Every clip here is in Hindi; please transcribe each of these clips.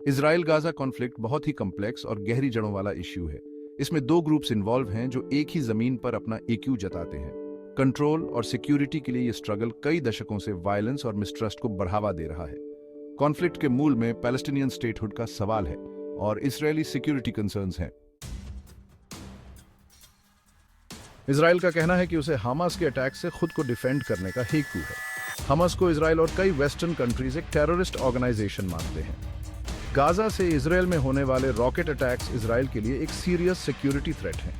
इसराइल गाजा कॉन्फ्लिक्ट बहुत ही कॉम्प्लेक्स और गहरी जड़ों वाला इश्यू है। इसमें दो ग्रुप्स इन्वॉल्व हैं जो एक ही जमीन पर अपना एक्यू जताते हैं। कंट्रोल और सिक्योरिटी के लिए ये स्ट्रगल कई दशकों से वायलेंस और मिसट्रस्ट को बढ़ावा दे रहा है। कॉन्फ्लिक्ट के मूल में पैलेस्टीनियन स्टेटहुड का सवाल है और इजरायली सिक्योरिटी कंसर्न्स हैं। इसराइल का कहना है कि उसे हमास के अटैक से खुद को डिफेंड करने का हेतु है। हमास को इसराइल और कई वेस्टर्न कंट्रीज एक टेररिस्ट ऑर्गेनाइजेशन मानते हैं। गाजा से इसराइल में होने वाले रॉकेट अटैक्स इसराइल के लिए एक सीरियस सिक्योरिटी थ्रेट हैं।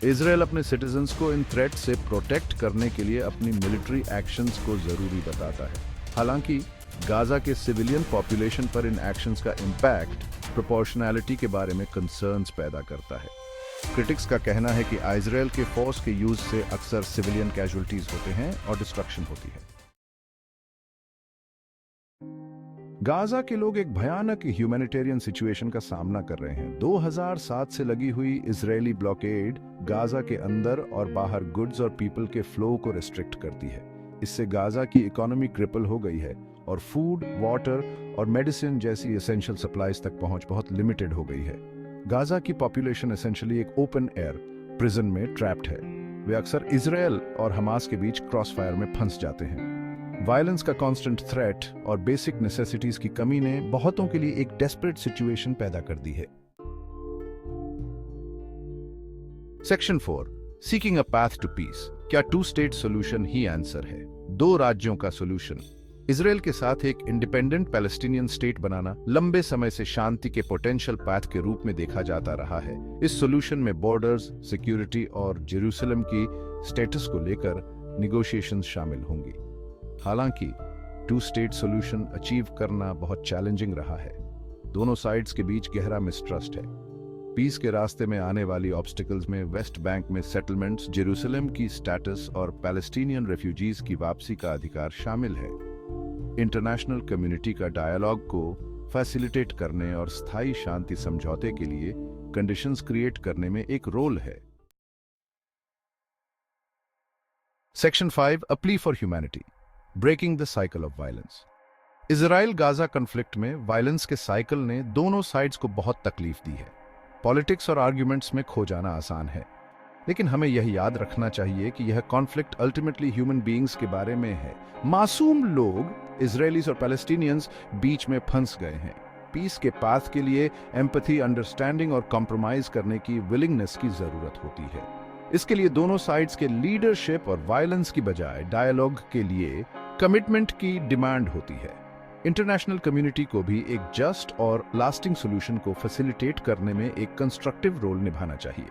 इसराइल अपने सिटीजन्स को इन थ्रेट से प्रोटेक्ट करने के लिए अपनी मिलिट्री एक्शंस को जरूरी बताता है। हालांकि गाजा के सिविलियन पॉपुलेशन पर इन एक्शंस का इंपैक्ट प्रोपोर्शनैलिटी के बारे में कंसर्न्स पैदा करता है। क्रिटिक्स का कहना है कि इजराइल के फोर्स के यूज से अक्सर सिविलियन कैजुअल्टीज होते हैं और डिस्ट्रक्शन होती है। गाजा के लोग एक भयानक ह्यूमैनिटेरियन सिचुएशन का सामना कर रहे हैं। 2007 से लगी हुई इजरायली ब्लॉकेड गाजा के अंदर और बाहर गुड्स और पीपल के फ्लो को रिस्ट्रिक्ट करती है। इससे गाजा की इकोनॉमी क्रिपल हो गई है और फूड, वाटर और मेडिसिन जैसी एसेंशियल सप्लाईज तक पहुंच बहुत लिमिटेड हो गई है। गाजा की पॉपुलेशन एसेंशियली एक ओपन एयर प्रिजन में ट्रैप्ड है। वे अक्सर इजरायल और हमास के बीच क्रॉस फायर में फंस जाते हैं। वायलेंस का कांस्टेंट थ्रेट और बेसिक नेसेसिटीज की कमी ने बहुतों के लिए एक डेस्परेट सिचुएशन पैदा कर दी है। Section 4, seeking a path to peace. क्या टू स्टेट सॉल्यूशन ही आंसर है? दो राज्यों का सॉल्यूशन। इसराइल के साथ एक इंडिपेंडेंट पैलेस्टीनियन स्टेट बनाना लंबे समय से शांति के पोटेंशियल पाथ के रूप में देखा जाता रहा है। इस सॉल्यूशन में बॉर्डर्स, सिक्योरिटी और जेरूसलम की स्टेटस को लेकर निगोशिएशंस शामिल होंगी। हालांकि टू स्टेट सॉल्यूशन अचीव करना बहुत चैलेंजिंग रहा है। दोनों साइड्स के बीच गहरा मिसट्रस्ट है। पीस के रास्ते में आने वाली ऑब्स्टिकल्स में वेस्ट बैंक में सेटलमेंट्स, जेरूसलम की स्टेटस और पैलेस्टीनियन रेफ्यूजीज की वापसी का अधिकार शामिल है। इंटरनेशनल कम्युनिटी का डायलॉग को फैसिलिटेट करने और स्थायी शांति समझौते के लिए कंडीशंस क्रिएट करने में एक रोल है। Section 5, a plea for humanity, breaking the cycle of violence. Israel Gaza conflict में वायलेंस के साइकिल ने दोनों साइड्स को बहुत तकलीफ दी है। पॉलिटिक्स और आर्ग्यूमेंट्स में खो जाना आसान है, लेकिन हमें यह याद रखना चाहिए कि यह कॉन्फ्लिक्ट अल्टीमेटली ह्यूमन बीइंग्स के बारे में है। मासूम लोग, इजरायलीज और पैलेस्टीनियंस, बीच में फंस गए हैं। पीस के पाथ के लिए एम्पैथी, अंडरस्टैंडिंग और कॉम्प्रोमाइज करने की विलिंगनेस की जरूरत होती है। इसके लिए दोनों साइड्स के लीडरशिप और वायलेंस की बजाय डायलॉग के लिए कमिटमेंट की डिमांड होती है। इंटरनेशनल कम्युनिटी को भी एक जस्ट और लास्टिंग सॉल्यूशन को फैसिलिटेट करने में एक कंस्ट्रक्टिव रोल निभाना चाहिए।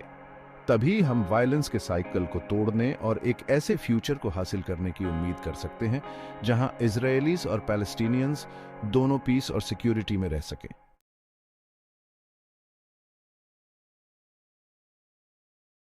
तभी हम वायलेंस के साइकिल को तोड़ने और एक ऐसे फ्यूचर को हासिल करने की उम्मीद कर सकते हैं जहां इजरायलीज और पैलेस्टीनियंस दोनों पीस और सिक्योरिटी में रह सकें।